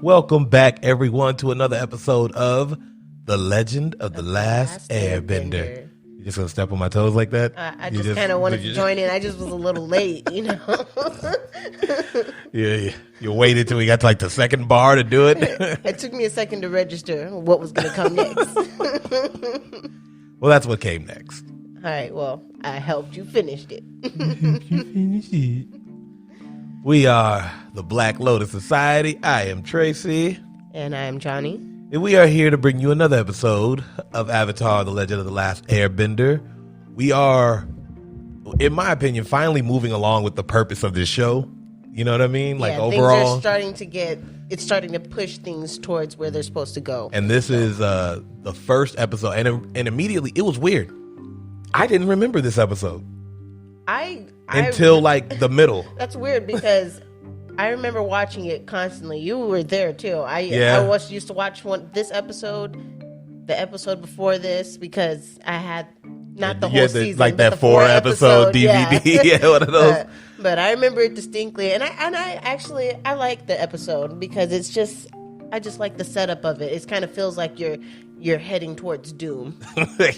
Welcome back, everyone, to another episode of The Legend of the Last Airbender. You just gonna step on my toes like that? I just kind of wanted to join in. I just was a little late, you know. Yeah. You waited till we got to like the second bar to do it. It took me a second to register what was going to come next. Well, that's what came next. All right. Well, I helped you finish it. We are the Black Lotus Society. I am Tracy. And I am Johnny. And we are here to bring you another episode of Avatar, The Legend of the Last Airbender. We are, in my opinion, finally moving along with the purpose of this show. You know what I mean? Like overall, it's starting to push things towards where they're supposed to go. And this is the first episode. And immediately, it was weird. I didn't remember this episode. Until like the middle. That's weird because I remember watching it constantly. You were there too. I used to watch this episode, the episode before this, because I had not the whole season, like that the 4 episode DVD. Yeah, one of those. But I remember it distinctly, and I like the episode because I just like the setup of it. It kind of feels like you're heading towards doom. But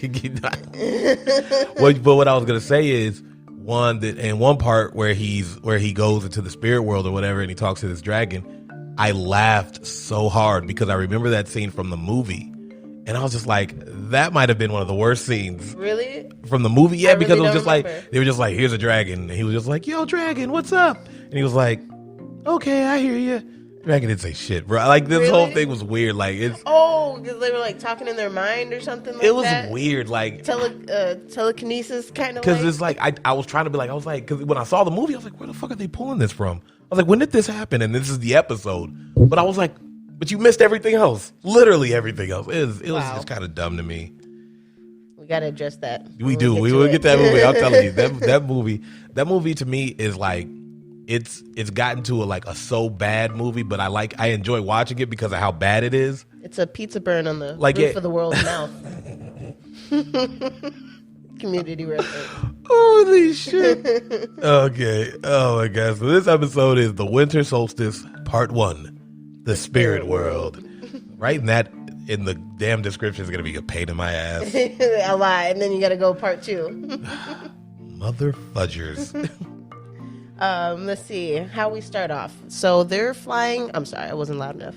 what I was gonna say is one part where he goes into the spirit world or whatever, and he talks to this dragon. I laughed so hard because I remember that scene from the movie, and I was just like, that might have been one of the worst scenes. Really? From the movie? Yeah, because it was just remember. like, they were just like, here's a dragon. And he was just like, yo, dragon, what's up? And he was like, okay, I hear you. Dragon didn't say shit, bro. Like, this whole thing was weird. Like, it's... Oh, because they were, like, talking in their mind or something like that? It was weird, like... telekinesis, kind of, because it's like, I was trying to be like, because when I saw the movie, I was like, where the fuck are they pulling this from? I was like, when did this happen? And this is the episode. But I was like, but you missed everything else. Literally everything else. It was just kind of dumb to me. We got to address that. We do. We will get that movie. I'm telling you, that movie to me is like, it's gotten to a so bad movie, but I enjoy watching it because of how bad it is. It's a pizza burn on the roof of the world's mouth. Community reference. Holy shit. Okay. Oh my God. So this episode is The Winter Solstice Part 1. The Spirit World. Right? And that in the damn description is going to be a pain in my ass. A lot. And then you got to go Part 2. Mother fudgers. Let's see how we start off. So they're flying. I'm sorry, I wasn't loud enough.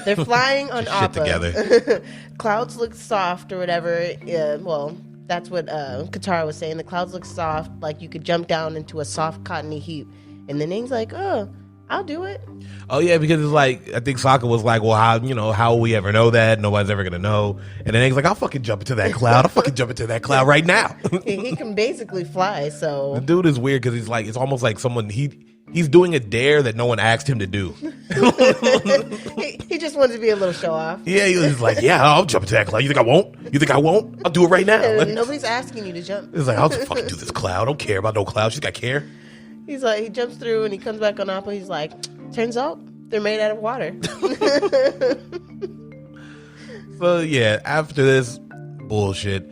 They're flying on Appa. Together. Clouds look soft or whatever. Well, that's what Katara was saying. The clouds look soft, like you could jump down into a soft cottony heap. And then Aang's like, oh, I'll do it. Oh yeah, because it's like, I think Sokka was like, well, how will we ever know that? Nobody's ever gonna know. And then Aang's like, I'll fucking jump into that cloud. I'll fucking jump into that cloud right now. He can basically fly. So the dude is weird because he's like, it's almost like someone he's doing a dare that no one asked him to do. he just wants to be a little show off. Yeah, he was like, yeah, I'll jump into that cloud. You think I won't? You think I won't? I'll do it right now. Nobody's asking you to jump. He's like, I'll just fucking do this cloud. I don't care about no cloud. She's got care. He's like, he jumps through and he comes back on Appa. He's like, turns out they're made out of water. So yeah, after this bullshit,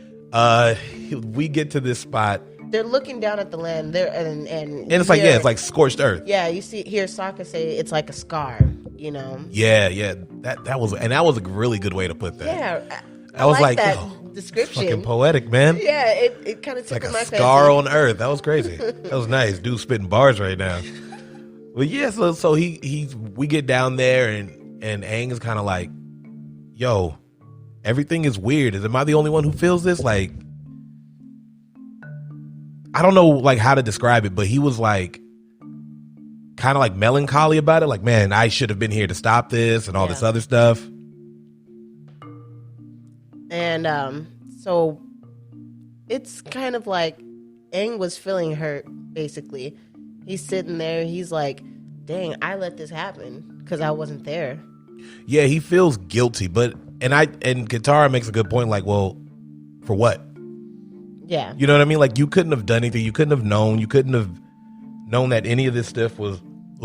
we get to this spot. They're looking down at the land. And it's like, it's like scorched earth. Yeah, you hear Sokka say it's like a scar. You know. Yeah. That was a really good way to put that. Yeah, I was like that description. Fucking poetic, man. Yeah, it kind of took like my a scar fancy. on earth. That was crazy. That was nice. Dude spitting bars right now. But yeah, so we get down there and Aang is kind of like, yo, everything is weird. Am I the only one who feels this? Like, I don't know like how to describe it, but he was like kind of like melancholy about it. Like, man, I should have been here to stop this and all this other stuff. And so it's kind of like Aang was feeling hurt, basically. He's sitting there. He's like, dang, I let this happen because I wasn't there. Yeah, he feels guilty. And Katara makes a good point. Like, well, for what? Yeah. You know what I mean? Like, you couldn't have done anything. You couldn't have known. You couldn't have known that any of this stuff was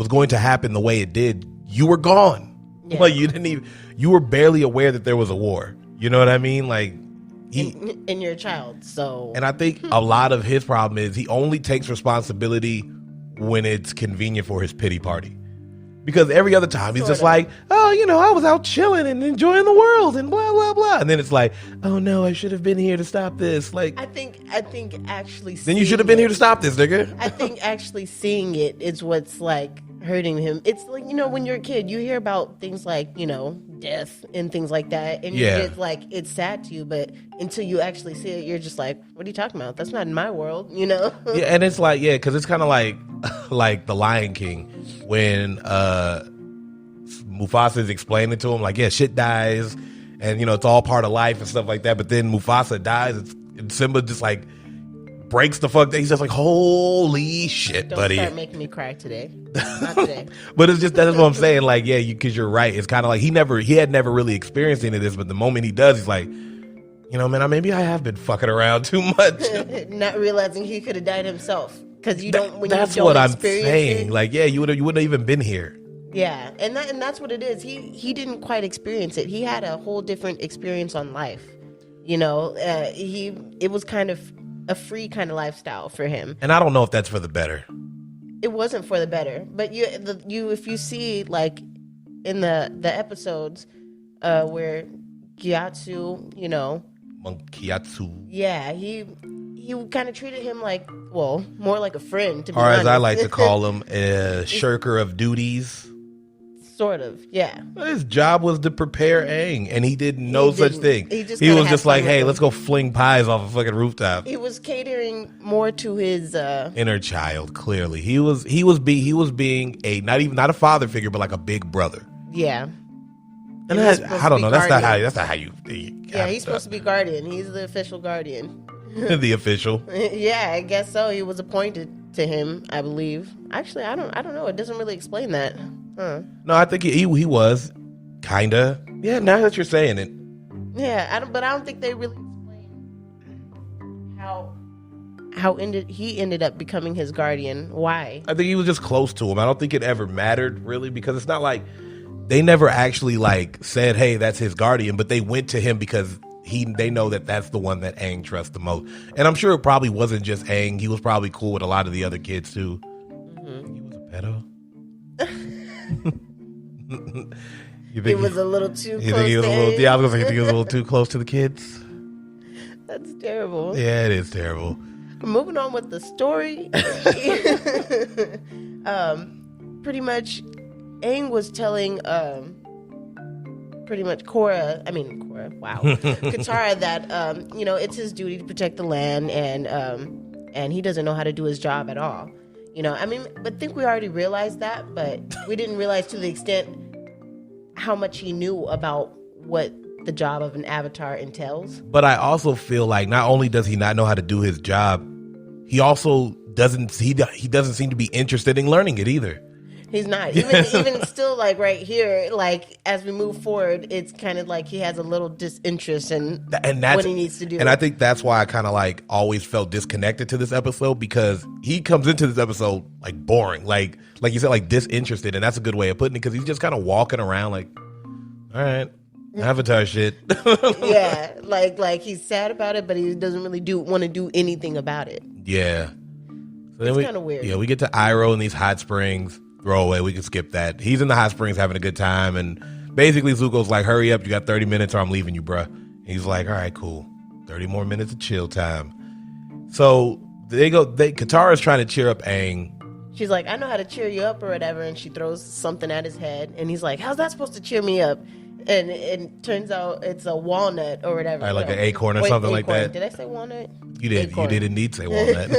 going to happen the way it did. You were gone. Yeah. Like, you were barely aware that there was a war. You know what I mean? Like, and you're a child, so. And I think a lot of his problem is he only takes responsibility when it's convenient for his pity party. Because every other time he's just like, oh, I was out chilling and enjoying the world and blah, blah, blah. And then it's like, oh no, I should have been here to stop this. Like, I think actually then you should have been here to stop this, nigga. I think actually seeing it is what's like hurting him. It's like, when you're a kid, you hear about things like, death and things like that. And you get like, it's sad to you, but until you actually see it, you're just like, what are you talking about? That's not in my world, Yeah, and it's like, because it's kind of like The Lion King when Mufasa is explaining to him, like, yeah, shit dies, and it's all part of life and stuff like that. But then Mufasa dies, and Simba just like breaks the fuck. He's just like, holy shit, buddy. Don't start making me cry today. Not today. But it's just, that's what I'm saying. Like, yeah, because you're right. It's kind of like he had never really experienced any of this, but the moment he does, he's like, man, maybe I have been fucking around too much. Not realizing he could have died himself. Because that's what I'm saying. Like, yeah, you wouldn't have even been here. Yeah, and that's what it is. He didn't quite experience it. He had a whole different experience on life. It was kind of a free kind of lifestyle for him. And I don't know if that's for the better. It wasn't for the better, but if you see like in the episodes where Gyatso, Monk Gyatso. Yeah, he kind of treated him like, well, more like a friend, to be or honest. as I like to call him, a shirker of duties. Sort of, yeah. His job was to prepare Aang, and he did no such thing. He was just like, hey, let's go fling pies off a fucking rooftop. He was catering more to his inner child. Clearly, he was being a not a father figure, but like a big brother. Yeah. And I don't know. That's not how you. Yeah, he's supposed to be guardian. He's the official guardian. The official. Yeah, I guess so. He was appointed to him, I believe. Actually, I don't know. It doesn't really explain that. Huh. No, I think he was kinda. Yeah, now that you're saying it. Yeah, but I don't think they really explain how he ended up becoming his guardian. Why? I think he was just close to him. I don't think it ever mattered really, because it's not like they never actually like said, hey, that's his guardian, but they went to him because they know that that's the one that Aang trusts the most. And I'm sure it probably wasn't just Aang. He was probably cool with a lot of the other kids too. Mm-hmm. He was a pedo. He was a little too close. Yeah, I was gonna say, you think he was a little too close to the kids. That's terrible. Yeah, it is terrible. Moving on with the story. Pretty much, Aang was telling pretty much Katara that it's his duty to protect the land, and he doesn't know how to do his job at all. But I think we already realized that, but we didn't realize to the extent how much he knew about what the job of an avatar entails. But I also feel like not only does he not know how to do his job, he also doesn't seem to be interested in learning it either. He's not. Even still, like right here, like as we move forward, it's kind of like he has a little disinterest in what he needs to do. And I think that's why I kind of like always felt disconnected to this episode, because he comes into this episode like boring, like you said, like disinterested, and that's a good way of putting it, because he's just kind of walking around like, all right, Avatar shit. Yeah, like he's sad about it, but he doesn't really want to do anything about it. Yeah, so it's kind of weird. Yeah, we get to Iroh in these hot springs. Throwaway, we can skip that. He's in the hot springs having a good time, and basically Zuko's like, hurry up, you got 30 minutes or I'm leaving you, bruh. And he's like, all right, cool, 30 more minutes of chill time. So Katara's trying to cheer up Aang. She's like, I know how to cheer you up or whatever, and she throws something at his head, and he's like, how's that supposed to cheer me up? And it turns out it's a walnut or whatever. Right, like an acorn or something like that. Did I say walnut? You did. Acorn. You did indeed say walnut.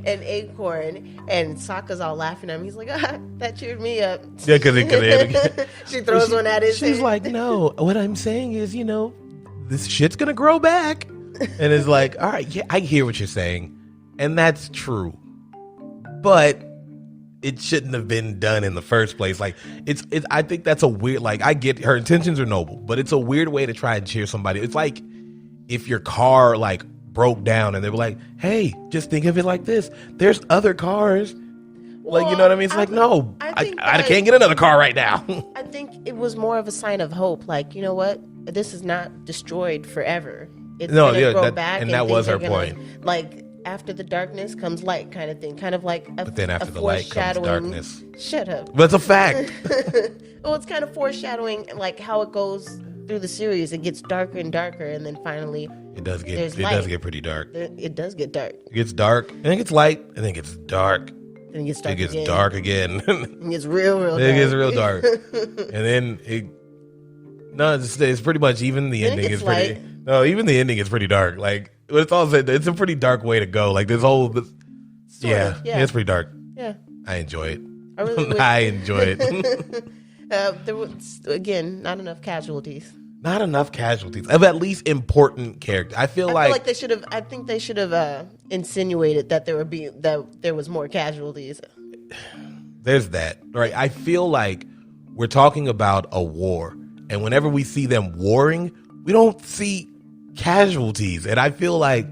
An acorn, and Sokka's all laughing at him. He's like, that cheered me up. Yeah, because she throws one at his head. She's like, no, what I'm saying is, this shit's going to grow back. And it's like, all right, yeah, I hear what you're saying. And that's true. But it shouldn't have been done in the first place. Like, I think that's a weird, like, I get her intentions are noble, but it's a weird way to try and cheer somebody. It's like if your car, like, broke down and they were like, hey, just think of it like this. There's other cars. Well, like, you know what I mean? It's like, no, I can't get another car right now. I think it was more of a sign of hope. Like, you know what? This is not destroyed forever. It's going to grow back. And that was her point. Like, after the darkness comes light kind of thing. Kind of like But then after the light comes darkness. Shut up. But it's a fact. Well, it's kind of foreshadowing like how it goes through the series. It gets darker and darker, and then finally It does get pretty dark. it does get dark. It gets dark, and it gets light, and then it gets dark. Then it gets dark. It gets again. dark again. It gets real dark. It gets real dark. And then it's pretty much even the Then it ending gets is pretty. light. No, even the ending is pretty dark. Like when it's all said, it's a pretty dark way to go. Like this whole, Yeah. it's pretty dark. Yeah. I enjoy it. I really would. I enjoy it. There was, again, not enough casualties. Not enough casualties of at least important characters. I feel like they should have. I think they should have insinuated that there was more casualties. there's that, right? I feel like we're talking about a war, and whenever we see them warring, we don't see casualties, and I feel like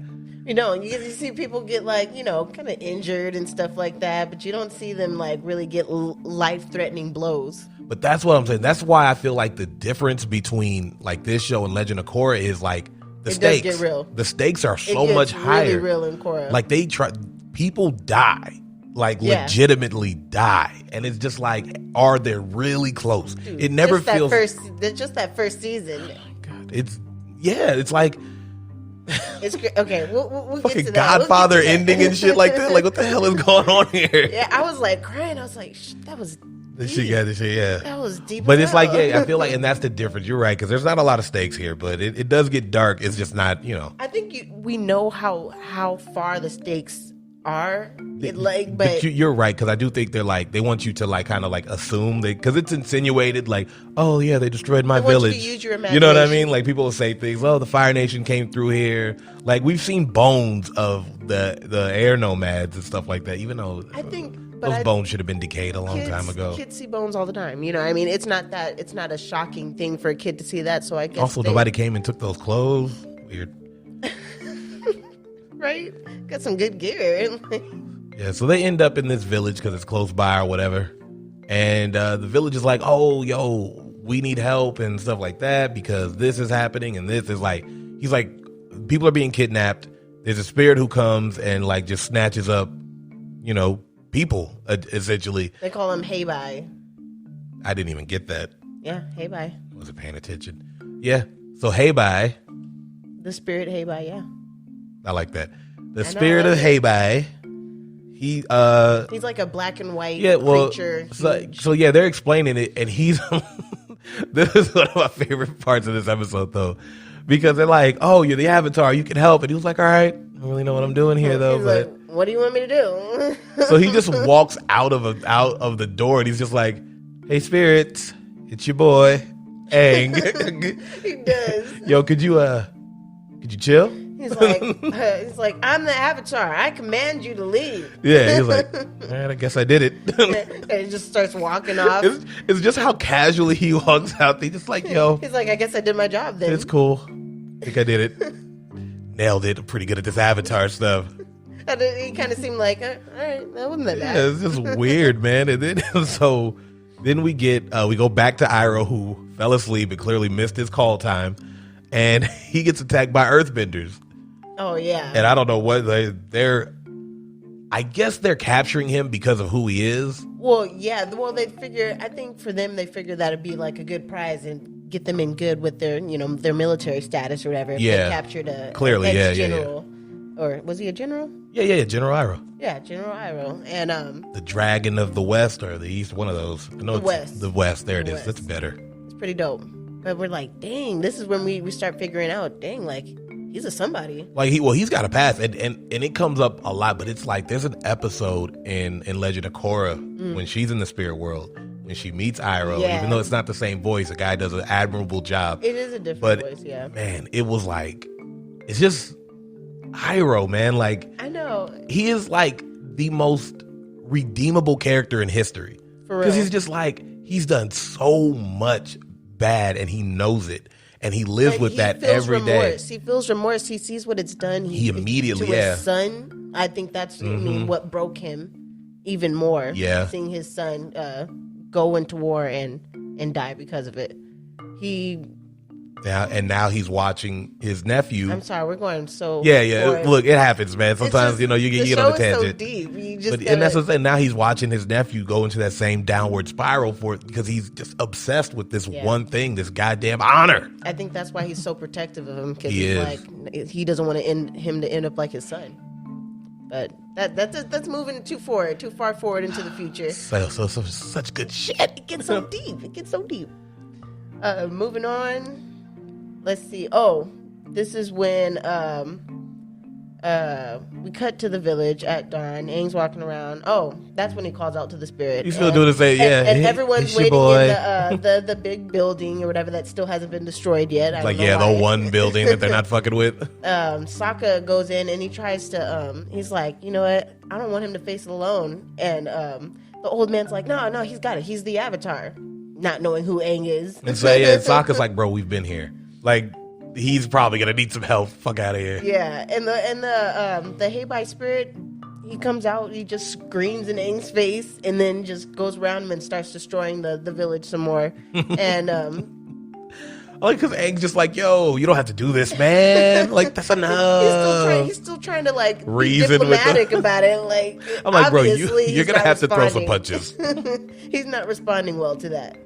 you see people get kind of injured and stuff like that, but you don't see them really get life-threatening blows. But that's what I'm saying. That's why I feel like the difference between this show and Legend of Korra is the stakes. Does get real. The stakes are so It gets much higher. Really real in Korra. People die, legitimately die, and it's just are they really close? Dude, it never just feels just that first season. God, it's like It's okay. We'll get fucking to that. Godfather We'll get to that. ending and shit like that. Like what the hell is going on here? Yeah, I was crying. I was like, that was. This shit got this shit, yeah. That was deep. But as it's hell. I feel and that's the difference. You're right, because there's not a lot of stakes here, but it does get dark. It's just not, I think we know how far the stakes are. But you're right, because I do think they're they want you to kind of assume because it's insinuated oh yeah, they destroyed my village. You to use your imagination. You know what I mean? People will say things. Oh, the Fire Nation came through here. We've seen bones of the air nomads and stuff like that. Even though I think. those bones should have been decayed a long time ago. Kids see bones all the time. It's not a shocking thing for a kid to see that. So I guess also nobody came and took those clothes. Weird. Right? Got some good gear. Yeah, so they end up in this village because it's close by or whatever. And the village is oh, yo, we need help and stuff like that because this is happening. And this is he's people are being kidnapped. There's a spirit who comes and just snatches up, people, essentially. They call him Hey Bye. I didn't even get that. Yeah, Hey Bye. Wasn't paying attention. Yeah, so Hey Bye. The spirit Hey Bye, yeah. I like that. The spirit of Hey Bye. He's like a black and white creature. So yeah, they're explaining it, and he's. This is one of my favorite parts of this episode, though, because they're oh, you're the Avatar, you can help, and he was all right, I don't really know what I'm doing here, though. But what do you want me to do? So he just walks out of the door, and he's just hey, spirits, it's your boy, Aang. He does. Yo, could you chill? He's like, I'm the Avatar. I command you to leave. Yeah, he's all right, I guess I did it. And he just starts walking off. It's just how casually he walks out. They just yo. He's I guess I did my job then. It's cool. I think I did it. Nailed it. I'm pretty good at this Avatar stuff. And he kind of seemed all right, that wasn't that bad. Yeah, it's just weird, man. And then then we go back to Iroh, who fell asleep and clearly missed his call time, and he gets attacked by Earthbenders. Oh yeah. And I don't know what they're. I guess they're capturing him because of who he is. Well, yeah. Well, I think for them, they figure that'd be a good prize and get them in good with their, their military status or whatever. If they captured a ex-general. Or was he a general? Yeah, General Iroh. Yeah, General Iroh. And the Dragon of the West or the East, one of those. No, the West. There it is. West. That's better. It's pretty dope. But we're dang, this is when we start figuring out, dang, he's a somebody. He's got a past, and it comes up a lot. But it's there's an episode in Legend of Korra when she's in the spirit world, when she meets Iroh, even though it's not the same voice, the guy does an admirable job. It is a different voice, yeah. Man, it was it's just Iroh, man. I know. He is the most redeemable character in history. For real. Because he's just he's done so much bad and he knows it. And he lives with that every day. He feels remorse. He sees what it's done. He immediately, to his son. I think that's what broke him even more. Yeah. Seeing his son go into war and die because of it. Now he's watching his nephew. I'm sorry, we're going so. Yeah. Look, it happens, man. Sometimes you get on a tangent. So deep. And that's what I'm saying. Now he's watching his nephew go into that same downward spiral for it because he's just obsessed with this one thing, this goddamn honor. I think that's why he's so protective of him because he doesn't want him to end up like his son. But that's moving too far forward into the future. So such good shit. It gets so deep. Moving on. Let's see. Oh, this is when we cut to the village at dawn. Aang's walking around. Oh, that's when he calls out to the spirit. He's still doing the same, and everyone's waiting in the big building or whatever that still hasn't been destroyed yet. The one building that they're not fucking with. Sokka goes in and he tries to. He's like, you know what? I don't want him to face it alone. And the old man's like, no, he's got it. He's the Avatar, not knowing who Aang is. And so Sokka's like, bro, we've been here. Like, he's probably gonna need some help. Fuck out of here. Yeah, and the Heibai spirit, he comes out, he just screams in Aang's face, and then just goes around him and starts destroying the village some more. And like, because Aang's just like, yo, you don't have to do this, man. Like, that's enough. He's still trying to like reason be diplomatic about it. Like, I'm like, bro, you're gonna have to throw some punches. He's not responding well to that,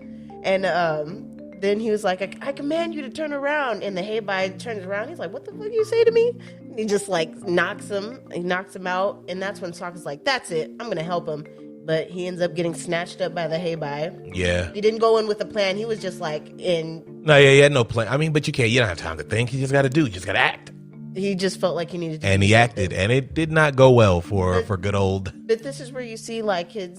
and then he was like, I command you to turn around. And the Heibai turns around. He's like, what the fuck you say to me? And he just like knocks him. He knocks him out. And that's when Sokka's like, that's it. I'm going to help him. But he ends up getting snatched up by the Heibai. Yeah. He didn't go in with a plan. He was just like in. No, yeah, he had no plan. I mean, but you don't have time to think. You just got to do. You just got to act. He just felt like he needed to. And he acted. And it did not go well for good old. But this is where you see like his,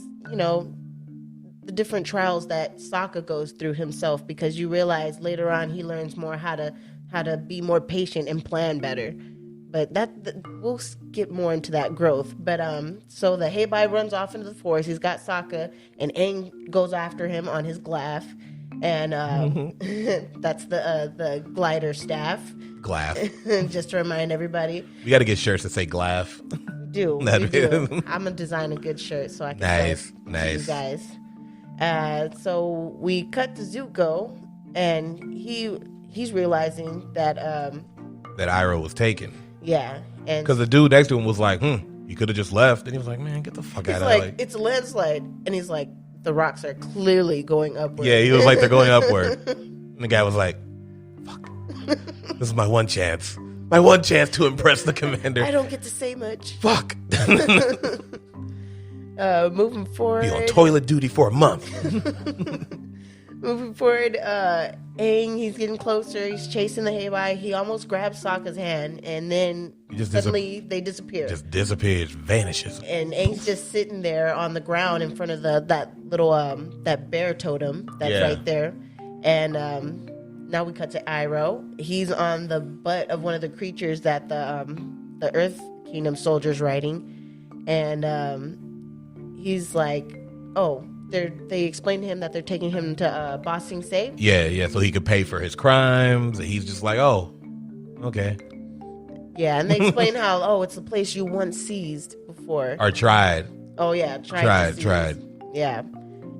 the different trials that Sokka goes through himself, because you realize later on he learns more how to be more patient and plan better. But we'll get more into that growth. But so the Heibai runs off into the forest. He's got Sokka, and Aang goes after him on his glaive, and that's the glider staff. Glaive. Just to remind everybody, we got to get shirts that say glaive. We do. I'm gonna design a good shirt so I can nice. You guys. So we cut to Zuko, and he's realizing that that Iroh was taken. Yeah, and because the dude next to him was like, you could have just left, and he was like, man, get the fuck out of here. Like, it's a landslide, and he's like, the rocks are clearly going upward. Yeah, he was like, they're going upward, and the guy was like, fuck, this is my one chance to impress the commander. I don't get to say much. Fuck. Moving forward, be on toilet duty for a month. Moving forward, Aang, he's getting closer. He's chasing the Heibai. He almost grabs Sokka's hand, and then suddenly they disappear. Just disappears, vanishes. And Aang's just sitting there on the ground in front of that little that bear totem that's right there. And now we cut to Iroh. He's on the butt of one of the creatures that the Earth Kingdom soldiers riding, and he's like, oh. They explained to him that they're taking him to Ba Sing Se. Yeah, so he could pay for his crimes. He's just like, oh, okay. Yeah, and they explain how, it's the place you once seized before. Or tried. Oh, yeah, tried. Yeah.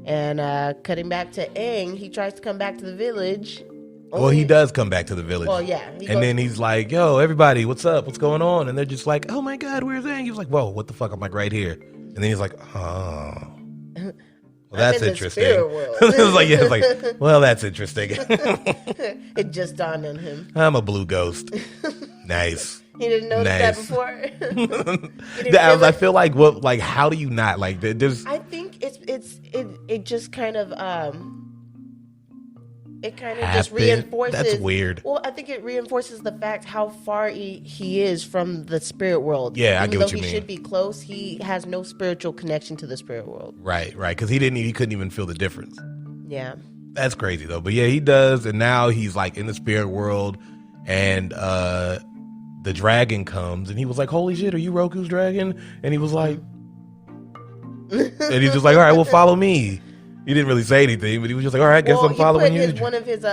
And cutting back to Aang, he tries to come back to the village. Well, he does come back to the village. Well, yeah. Then he's like, yo, everybody, what's up? What's going on? And they're just like, oh, my God, where's Aang? He was like, whoa, what the fuck? I'm like, right here. And then he's like, oh. Well, that's interesting. It's like, well, that's interesting. It just dawned on him. I'm a blue ghost. Nice. He didn't notice that before. I feel like, how do you not like there's? I think it just kind of just reinforces. That's weird. Well, I think it reinforces the fact how far he is from the spirit world. Yeah, I get what you mean. Even though he should be close, he has no spiritual connection to the spirit world. Right, because he couldn't even feel the difference. Yeah, that's crazy though. But yeah, he does, and now he's like in the spirit world, and the dragon comes, and he was like, "Holy shit, are you Roku's dragon?" And he was like, and he's just like, "All right, well, follow me." He didn't really say anything, but he was just like, all right, I guess I'm following you. One of his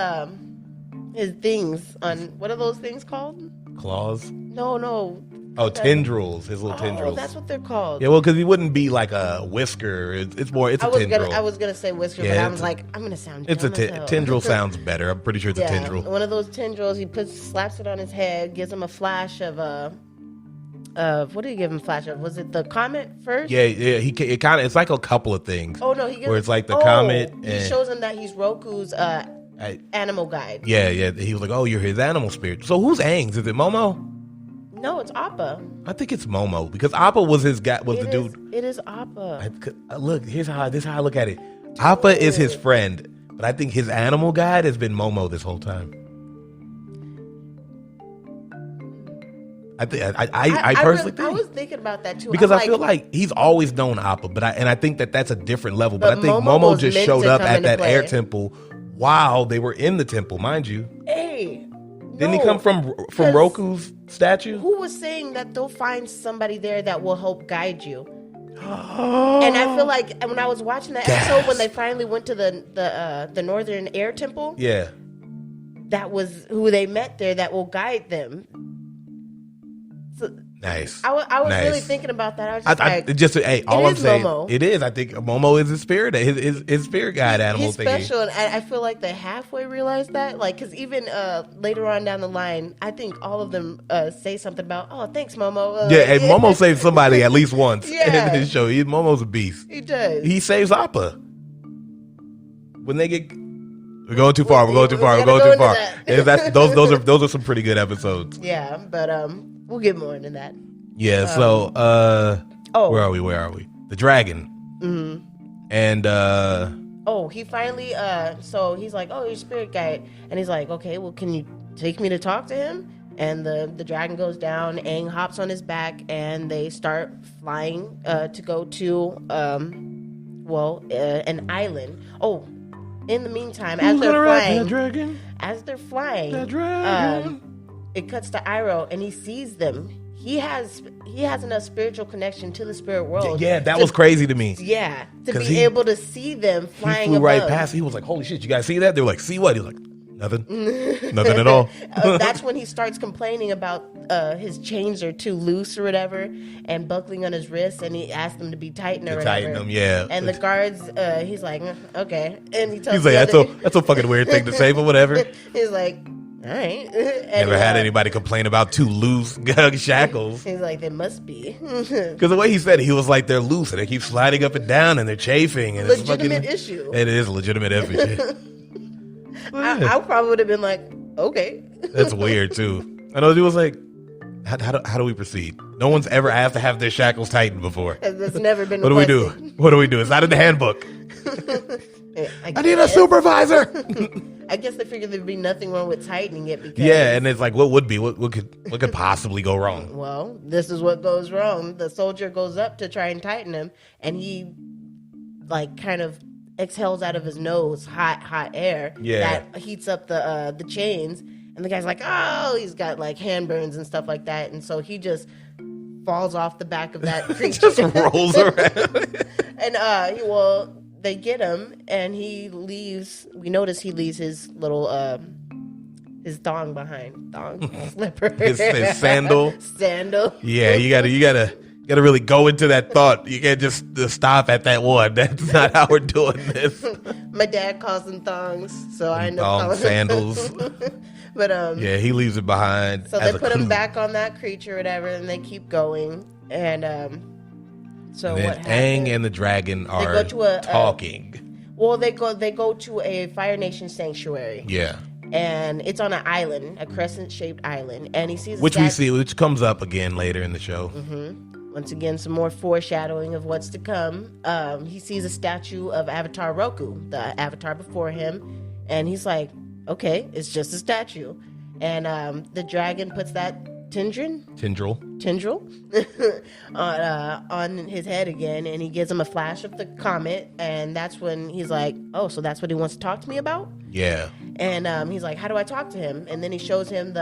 things on, what are those things called? Claws? No, Oh, tendrils. His little Oh, tendrils. that's what they're called. Yeah, well, because he wouldn't be like a whisker. It's a tendril. I was gonna say whisker, Yeah, but I was like, I'm gonna sound. It's a dumb as hell. tendril sounds better. I'm pretty sure it's a tendril. One of those tendrils. He slaps it on his head, gives him a flash of what did he give him a flash of? Was it the comet first? Yeah. It's like a couple of things. Oh no, he gives where it's like the comet. He shows him that he's Roku's animal guide. Yeah. He was like, oh, you're his animal spirit. So who's Aang's? Is it Momo? No, it's Appa. I think it's Momo because Appa was his guy. Was the dude? It is Appa. Look, this is how I look at it. Appa is his friend, but I think his animal guide has been Momo this whole time. I personally think. I was thinking about that too. Because I feel like he's always known Appa, but I think that's a different level. But I think Momo just showed up at that air temple while they were in the temple, mind you. Hey. Didn't he come from Roku's statue? Who was saying that they'll find somebody there that will help guide you? And I feel like when I was watching that episode, when they finally went to the Northern Air Temple, yeah, that was who they met there that will guide them. So, nice. I was really thinking about that. I was just all I'm saying, Momo. It is. I think Momo is his spirit, his spirit guide animal. He's special, and I feel like they halfway realized that. Like, because even later on down the line, I think all of them say something about, "Oh, thanks, Momo." And Momo saves somebody at least once in his show. Momo's a beast. He does. He saves Appa when they get. We're going too far. We're going too far. Those are some pretty good episodes. Yeah, but we'll get more into that. Yeah. So, where are we? The dragon. Mm-hmm. And he finally. So he's like, "Oh, you're spirit guide," and he's like, "Okay, well, can you take me to talk to him?" And the dragon goes down. Aang hops on his back, and they start flying to go to an island. Oh. In the meantime, as they're flying, it cuts to Iroh, and he sees them. He has enough spiritual connection to the spirit world. Yeah, that was crazy to me. Yeah, to be able to see them flying. He flew above. right past. He was like, "Holy shit, you guys see that?" They were like, "See what?" He was like, "Nothing, nothing at all." That's when he starts complaining about his chains are too loose or whatever, and buckling on his wrists, and he asked them to be tightened or whatever. Tighten them, yeah. And the guards, he's like, okay, and he tells he's like, that's a fucking weird thing to say, but whatever. He's like, all right. Never had anybody complain about too loose shackles. He's like, they must be. Because the way he said it, he was like, they're loose and they keep sliding up and down and they're chafing. And legitimate issue. It is a legitimate issue. I probably would have been like, okay. That's weird too. I know he was like, how do we proceed? No one's ever asked to have their shackles tightened before. That's never been. What do we do? What do we do? It's not in the handbook. I need a supervisor. I guess they figured there'd be nothing wrong with tightening it because and it's like, what could possibly go wrong? Well, this is what goes wrong. The soldier goes up to try and tighten him, and he like kind of exhales out of his nose hot air that heats up the chains, and the guy's like, oh, he's got like hand burns and stuff like that, and so he just falls off the back of that creature. Just rolls around. And they get him, and he leaves. We notice he leaves his little his thong behind, slipper, his sandal. Yeah, you gotta really go into that thought. You can't just stop at that one. That's not how we're doing this. My dad calls them thongs, so I know thong sandals. But he leaves it behind. So they put him back on that creature, or whatever, and they keep going. And so and what Aang happened? and the dragon are talking. They go to a Fire Nation sanctuary. Yeah. And it's on an island, a crescent-shaped island, and he sees which comes up again later in the show. Mm-hmm. Once again, some more foreshadowing of what's to come. He sees a statue of Avatar Roku, the Avatar before him, and he's like, "Okay, it's just a statue." And the dragon puts that tendril on his head again, and he gives him a flash of the comet, and that's when he's like, oh, so that's what he wants to talk to me about? Yeah. And he's like, how do I talk to him? And then he shows him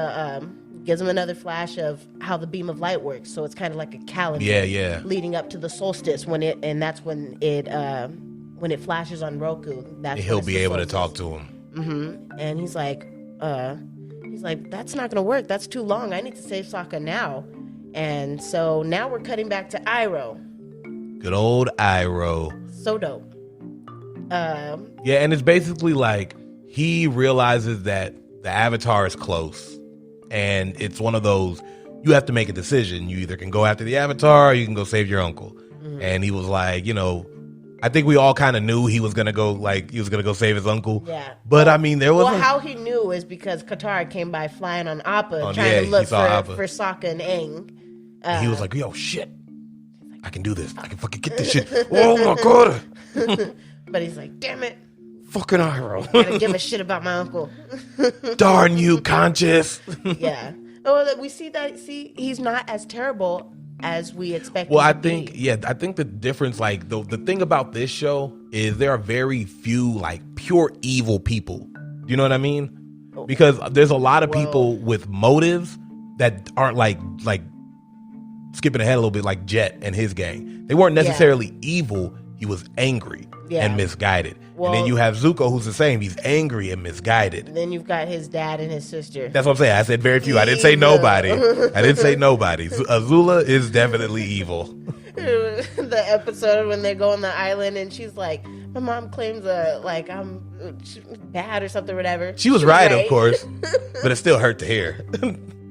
gives him another flash of how the beam of light works, so it's kind of like a calendar leading up to the solstice that's when it flashes on Roku, he'll be able to talk to him. Mm-hmm. And he's like, that's not gonna work. That's too long. I need to save Sokka now. And so now we're cutting back to Iroh. Good old Iroh. So dope. Yeah, and it's basically like he realizes that the Avatar is close. And it's one of those, you have to make a decision. You either can go after the Avatar or you can go save your uncle. Mm-hmm. And he was like, I think we all kind of knew he was gonna go save his uncle. Yeah. But I mean, there was how he knew is because Katara came by flying on Appa trying to look for Sokka and Aang. And he was like, yo, shit. I can do this. I can fucking get this shit. Oh my god. But he's like, damn it. Fucking Iroh. I gotta give a shit about my uncle. Darn you, conscious. Yeah. Oh, we see that. See, he's not as terrible as we expected. Well, I think the difference, like the thing about this show is there are very few like pure evil people. Do you know what I mean? Because there's a lot of people with motives that aren't like skipping ahead a little bit, like Jet and his gang. They weren't necessarily evil. He was angry and misguided. Well, and then you have Zuko, who's the same. He's angry and misguided. Then you've got his dad and his sister. That's what I'm saying. I said very few. I didn't say nobody. Azula is definitely evil. The episode when they go on the island and she's like, my mom claims I'm bad or something, whatever. She was right, of course, but it still hurt to hear.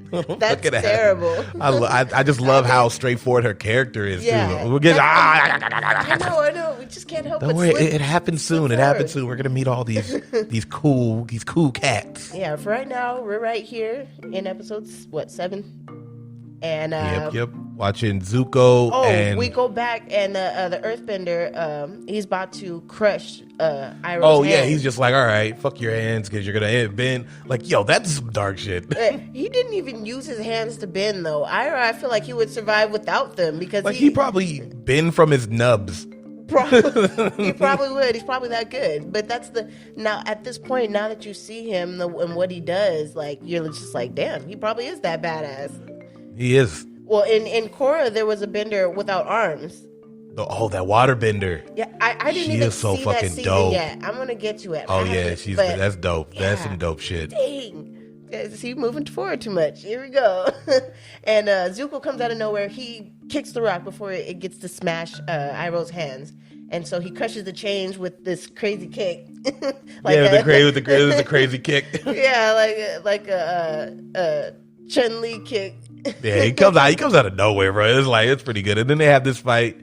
That's terrible. I just love how straightforward her character is too. We'll get. I know. We just can't help. Don't worry, it happens soon. It happens soon. We're gonna meet all these cool cats. Yeah. For right now, we're right here in episodes 7, and yep. Watching Zuko. And we go back and the Earthbender. He's about to crush Iroh's Oh yeah, hand. he's just like, all right, fuck your hands because you're gonna bend. Like, yo, that's some dark shit. He didn't even use his hands to bend though. Iroh, I feel like he would survive without them because he probably bend from his nubs. He probably would. He's probably that good. But now at this point, now that you see him and what he does, like you're just like, damn, he probably is that badass. He is. Well, in Korra, there was a bender without arms. Oh, that water bender. Yeah, I didn't even see that season dope. Yet. I'm gonna get to it. Oh yeah, that's dope. Yeah, that's some dope shit. Dang. See, moving forward too much. Here we go. And Zuko comes out of nowhere. He kicks the rock before it gets to smash Iroh's hands. And so he crushes the chains with this crazy kick. With the crazy kick. Yeah, like a Chun-Li kick. Yeah, he comes out of nowhere, bro. It's pretty good. And then they have this fight,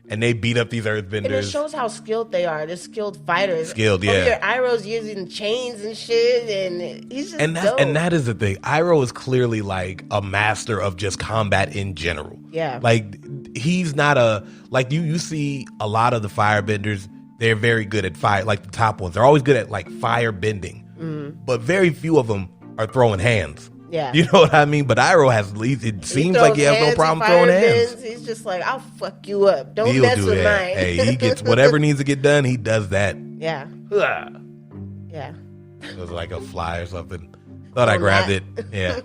and they beat up these earthbenders. And it shows how skilled they are. They're skilled fighters. Skilled, yeah. Here, Iroh's using chains and shit, and he's just dope. And that is the thing. Iroh is clearly like a master of just combat in general. Yeah. Like he's not you see a lot of the firebenders. They're very good at fire, like the top ones. They're always good at like fire bending, but very few of them are throwing hands. Yeah. You know what I mean? But Iroh it seems like he has no problem throwing hands. He's just like, I'll fuck you up. Don't mess with mine. Hey, he gets whatever needs to get done, he does that. Yeah. Yeah. It was like a fly or something. Thought I grabbed it. Yeah.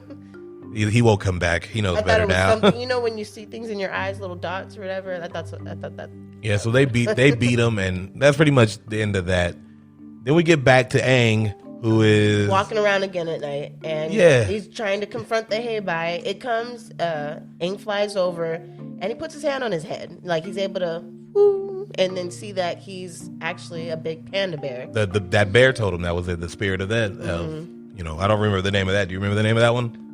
He won't come back. He knows better now. You know when you see things in your eyes, little dots or whatever? I thought that. Yeah, so they beat him, and that's pretty much the end of that. Then we get back to Aang, who is walking around again at night, and he's trying to confront the Heibai. It comes, Aang flies over, and he puts his hand on his head, like he's able to, whoo, and then see that he's actually a big panda bear. That bear told him that was the spirit of that. I don't remember the name of that. Do you remember the name of that one?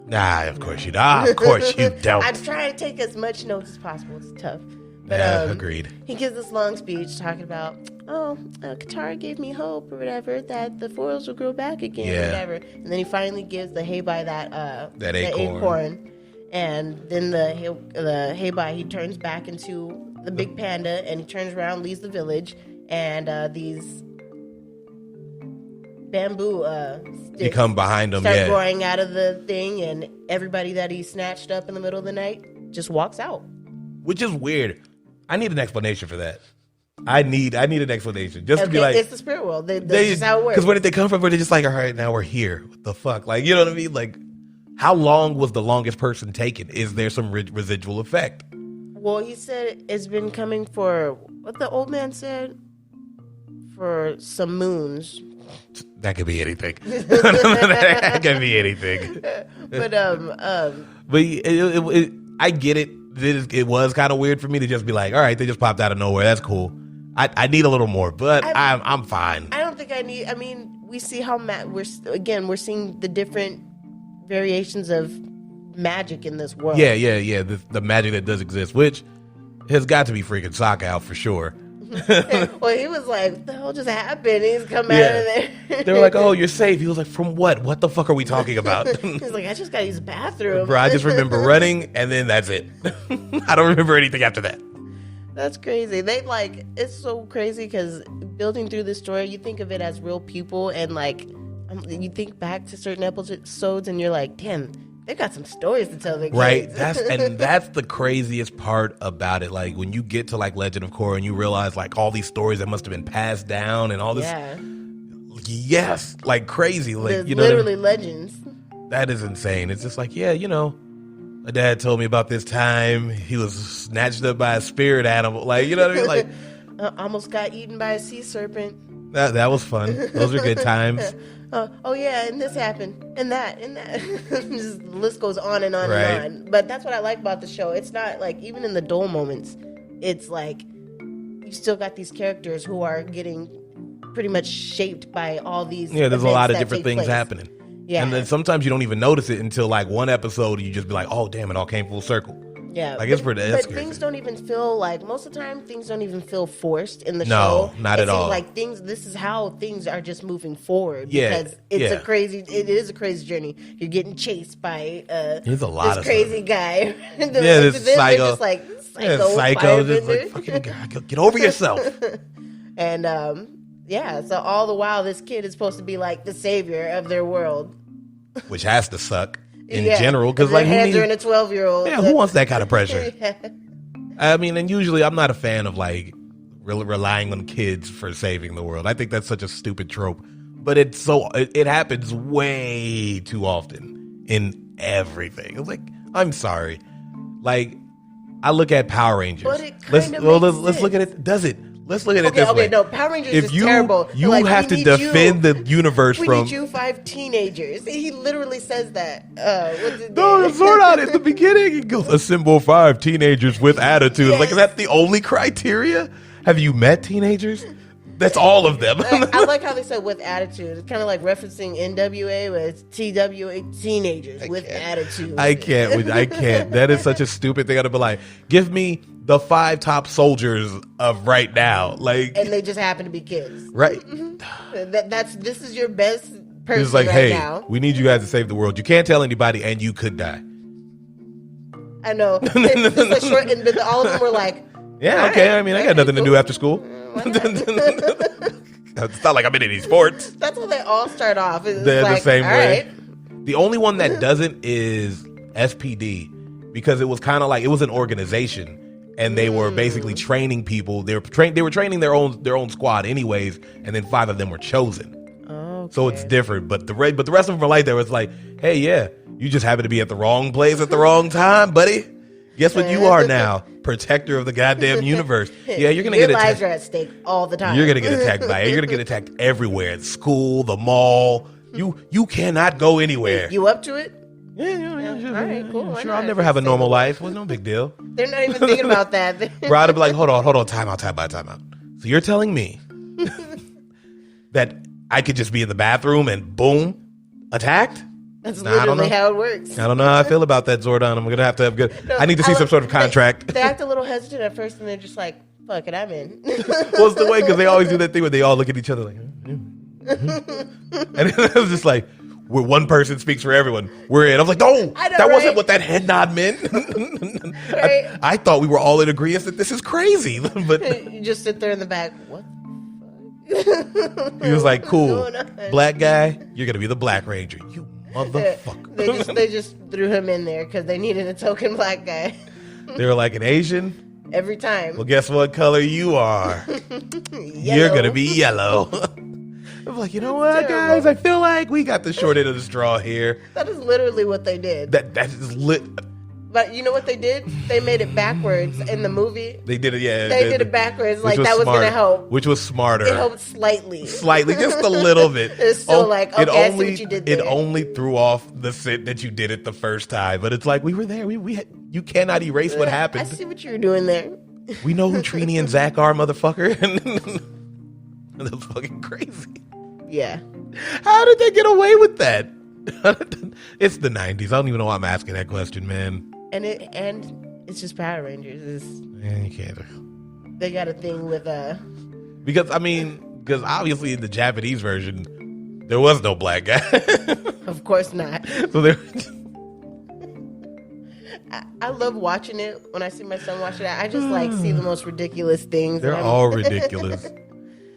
Nah, of course you don't. Of course you don't. I'm trying to take as much notes as possible. It's tough. But, agreed. He gives this long speech talking about, Katara gave me hope or whatever, that the forest will grow back again or whatever. And then he finally gives the Heibai that acorn. And then the Heibai, he turns back into the big panda, and he turns around, leaves the village, and these bamboo sticks he come behind him, start growing out of the thing, and everybody that he snatched up in the middle of the night just walks out. Which is weird. I need an explanation for that. I need an explanation just to be like, it's the spirit world. That's just how it works. Because where did they come from? Where they're just like, all right, now we're here. What the fuck? Like, you know what I mean? Like, how long was the longest person taken? Is there some residual effect? Well, he said it's been coming for what the old man said, for some moons. That could be anything. That could be anything. But I get it. It was kind of weird for me to just be like, all right, they just popped out of nowhere. That's cool. I need a little more, but I'm fine. I don't think I need. I mean, we see how we're seeing the different variations of magic in this world. Yeah. The magic that does exist, which has got to be freaking Sokka out for sure. Well, he was like, what the hell just happened? He's come out of there. They were like, oh, you're safe. He was like, from what? What the fuck are we talking about? He's like, I just got to use the bathroom. Bro, I just remember running, and then that's it. I don't remember anything after that. That's crazy. It's so crazy because building through the story, you think of it as real people, and like, you think back to certain episodes, and you're like, damn, they got some stories to tell their kids. Right. That's the craziest part about it. Like when you get to like Legend of Korra and you realize like all these stories that must have been passed down and all this. Yeah. Yes. Like crazy. Like, you know, literally legends. That is insane. It's just like, yeah, you know, my dad told me about this time he was snatched up by a spirit animal. Like, you know what I mean? Like, almost got eaten by a sea serpent. That was fun. Those are good times. Oh yeah, and this happened, and that. Just, the list goes on and on right. and on. But that's what I like about the show. It's not like, even in the dull moments, it's like you still got these characters who are getting pretty much shaped by all these. Yeah, there's a lot of different things happening. Yeah, and then sometimes you don't even notice it until like one episode. You just be like, oh damn, it all came full circle. Yeah, like it's pretty. But things don't even feel like, most of the time things don't even feel forced in the show. No, not at all. Like this is how things are just moving forward. Yeah, because it is a crazy journey. You're getting chased by there's a lot of crazy guy. This psycho. Just like psycho. Just like, fucking God, get over yourself. And so all the while this kid is supposed to be like the savior of their world, which has to suck. In general, because like hands are in a 12-year-old. Yeah, who wants that kind of pressure? I mean, and usually I'm not a fan of like really relying on kids for saving the world. I think that's such a stupid trope, but it happens way too often in everything. It's like, I'm sorry, like I look at Power Rangers. But it let's look at it. Does it? Let's look at it this way. Okay, no, Power Rangers is terrible. You like, have to defend the universe we need you 5 teenagers. He literally says that. No, Zordon at the beginning, he goes, assemble 5 teenagers with attitude. Yes. Like, is that the only criteria? Have you met teenagers? That's all of them. I like how they said with attitude. It's kind of like referencing NWA with TWA, teenagers with attitude. I can't. That is such a stupid thing. I'd be like, give me the 5 top soldiers of right now. Like, and they just happen to be kids. Right. Mm-hmm. This is your best person it's like, right hey, now. We need you guys to save the world. You can't tell anybody and you could die. I know. It's a short, and all of them were like, yeah, okay. Right, I mean, I got nothing to do after school. It's not like I'm in any sports. That's how they all start off. They're like, the same way. Right. The only one that doesn't is SPD, because it was kind of like, it was an organization and they were basically training people. They were training their own squad anyways, and then 5 of them were chosen. Okay. So it's different. But the rest of them are like, there was like, hey, yeah, you just happen to be at the wrong place at the wrong time, buddy. Guess what you are now? Protector of the goddamn universe. Yeah, you're going to get attacked. Your lives are at stake all the time. You're going to get attacked by it. You're going to get attacked everywhere. At school, the mall. You cannot go anywhere. You up to it? Yeah. All right, cool. Sure, I'll never have a normal life. Well, no big deal. They're not even thinking about that. Bro, I'd be like, hold on. Time out. So you're telling me that I could just be in the bathroom and boom, attacked? That's literally how it works. I don't know how I feel about that, Zordon. I'm going to have good. No, I need to see some sort of contract. They act a little hesitant at first, and they're just like, fuck it, I'm in. Well, it's the way, because they always do that thing where they all look at each other like, and it was just like, where one person speaks for everyone. We're in. I was like, no, that wasn't what that head nod meant. Right? I thought we were all in agreement that this is crazy. But you just sit there in the back, what? He was like, cool, black guy, you're going to be the Black Ranger. You motherfucker. They just threw him in there because they needed a token black guy. They were like, an Asian? Every time. Well, guess what color you are? You're going to be yellow. I'm like, you know what, guys? I feel like we got the short end of the straw here. That is literally what they did. That is lit. But you know what they did? They made it backwards in the movie. They did it, yeah. They did it backwards, like that was going to help. Which was smarter. It helped slightly. Slightly, just a little bit. It's still like, okay, I see what you did there. It only threw off the sit that you did it the first time. But it's like, we were there. You cannot erase what happened. I see what you were doing there. We know who Trini and Zach are, motherfucker. That was fucking crazy. Yeah. How did they get away with that? It's the 90s. I don't even know why I'm asking that question, man. And it's just Power Rangers. Man, you can't. They got a thing with because obviously in the Japanese version there was no black guy. Of course not. So there. I love watching it. When I see my son watching it, I just like see the most ridiculous things. They're all ridiculous.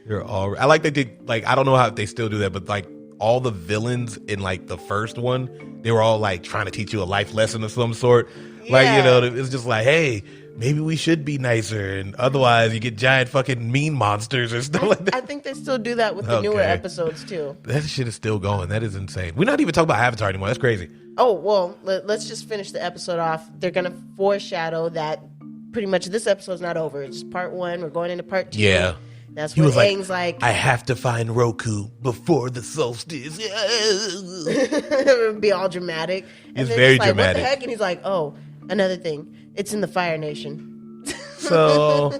I like they did, like, I don't know how they still do that, but like all the villains in like the first one, they were all like trying to teach you a life lesson of some sort. Like, you know, it's just like, hey, maybe we should be nicer, and otherwise you get giant fucking mean monsters or stuff like that. I think they still do that with the newer episodes too. That shit is still going. That is insane. We're not even talking about Avatar anymore. That's crazy. Oh, well, let's just finish the episode off. They're going to foreshadow that pretty much this episode's not over. It's just part 1. We're going into part 2. Yeah. That's when Aang's like, I have to find Roku before the solstice. Be all dramatic. It's very dramatic. What the heck? And he's like, oh, another thing. It's in the Fire Nation. So,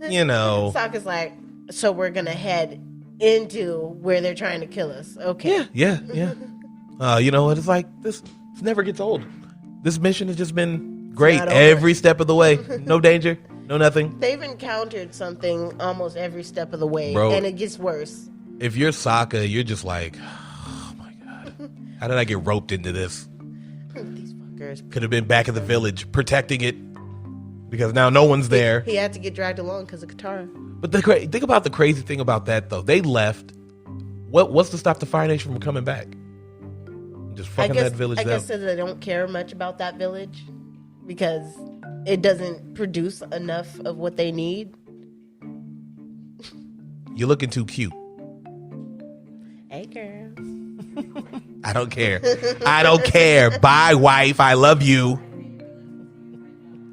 you know. Sokka's like, so we're going to head into where they're trying to kill us. Okay. Yeah. You know what? It's like, this never gets old. This mission has just been great every step of the way. No danger. No nothing. They've encountered something almost every step of the way, bro, and it gets worse. If you're Sokka, you're just like, oh my god, how did I get roped into this? These fuckers. Could have been back at the village protecting it, because now no one's there. He had to get dragged along because of Katara. But think about the crazy thing about that though. They left. What's to stop the Fire Nation from coming back? Just fucking that village. I guess they don't care much about that village because it doesn't produce enough of what they need. You're looking too cute. Hey, girl. I don't care. I don't care. Bye, wife. I love you.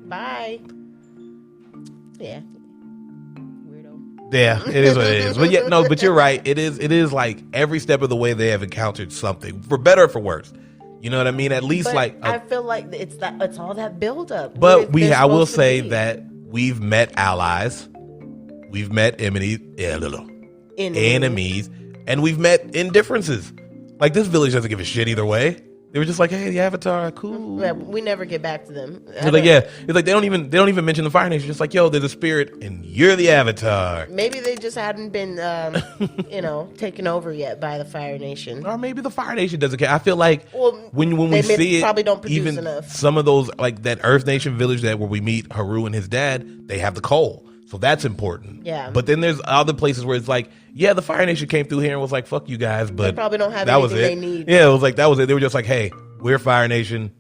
Bye. Yeah. Weirdo. Yeah, it is what it is. But yeah, no, but you're right. It is like every step of the way they have encountered something, for better or for worse. You know what I mean? At least I feel like it's all that buildup. But I will say that we've met allies, we've met enemies, and we've met indifferences. Like, this village doesn't give a shit either way. They were just like, hey, the Avatar, cool. Yeah, we never get back to them. It's like, it's like they don't even mention the Fire Nation. Just like, yo, there's a spirit, and you're the Avatar. Maybe they just hadn't been, taken over yet by the Fire Nation, or maybe the Fire Nation doesn't care. I feel like when we see it, probably don't produce even enough. Some of those, like that Earth Nation village where we meet Haru and his dad, they have the coal. So that's important. Yeah. But then there's other places where it's like, yeah, the Fire Nation came through here and was like, fuck you guys, but they probably don't have that anything was it. They need. Yeah, it was like, that was it. They were just like, hey, we're Fire Nation.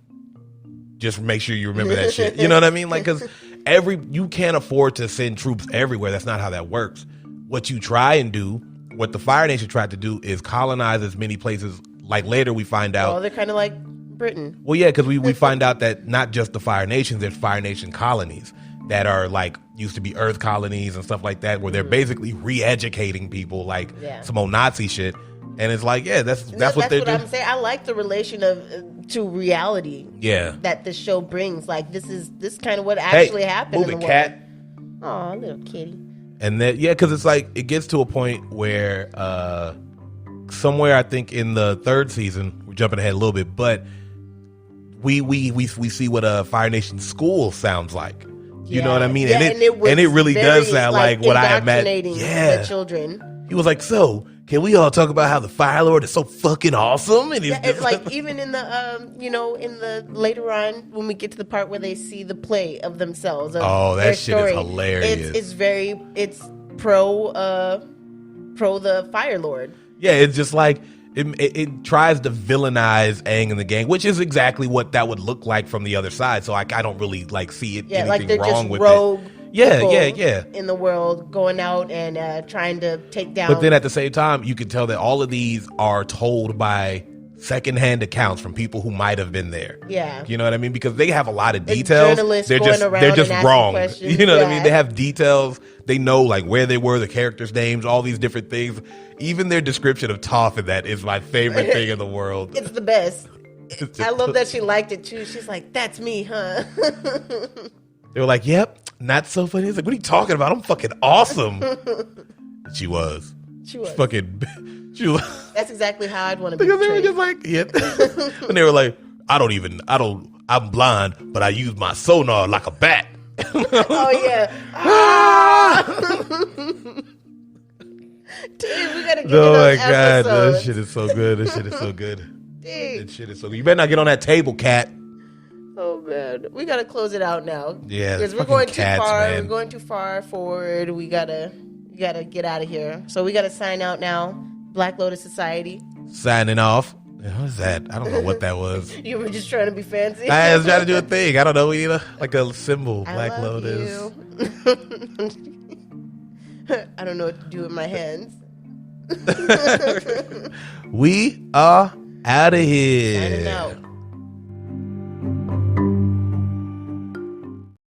Just make sure you remember that shit. You know what I mean? Like, because you can't afford to send troops everywhere. That's not how that works. What you try and do, what the Fire Nation tried to do, is colonize as many places. Like, later we find out. Oh, they're kind of like Britain. Well, yeah, because we find out that not just the Fire Nations, there's Fire Nation colonies that are like used to be Earth colonies and stuff like that, where they're basically re-educating people, like some old Nazi shit. And it's like, yeah, that's what they're doing. I'm saying. I like the relation to reality. Yeah, that this show brings. Like, this kind of what actually happened. Move it, cat. Oh, little kitty. And then because it's like it gets to a point where somewhere I think in the 3rd season, we're jumping ahead a little bit, but we see what a Fire Nation school sounds like. You know what I mean? Yeah, and it really does sound like what I imagine. Yeah, the children. He was like, so can we all talk about how the Fire Lord is so fucking awesome? And it's like even in the in the later on when we get to the part where they see the play of themselves. That shit is hilarious. It's pro the Fire Lord. Yeah, it's just like it tries to villainize Aang and the gang, which is exactly what that would look like from the other side. So I don't really like see it anything like they're wrong just with rogue it. Yeah. In the world, going out and trying to take down. But then at the same time, you can tell that all of these are told by secondhand accounts from people who might have been there. Yeah. You know what I mean? Because they have a lot of details. Journalists They're going just around they're just and asking wrong. questions. You know what I Yeah. mean? They have details. They know like where they were, the characters' names, all these different things. Even their description of Toph in that is my favorite thing in the world. It's the best. It's I just- love that she liked it too. She's like, "That's me, huh?" They were like, "Yep, not so funny." He's like, "What are you talking about? I'm fucking awesome." And she was. She was. She was. That's exactly how I'd want to be. Because they were portrayed. just like, yeah. And they were like, I'm blind, but I use my sonar like a bat. Oh yeah. Dude, we gotta get Oh to my those god, that episodes. shit is so good. That shit is so good. Dang. That shit is so good. You better not get on that table, cat. Oh man, we gotta close it out now. Yeah, because we're fucking going cats, too far. man. We're going too far forward. We gotta get out of here. So we gotta sign out now. Black Lotus Society. Signing off. What is that? I don't know what that was. You were just trying to be fancy. I was trying to do a thing. I don't know. We need like a symbol. I Black love Lotus. you. I don't know what to do with my hands. We are out of here. Signing out.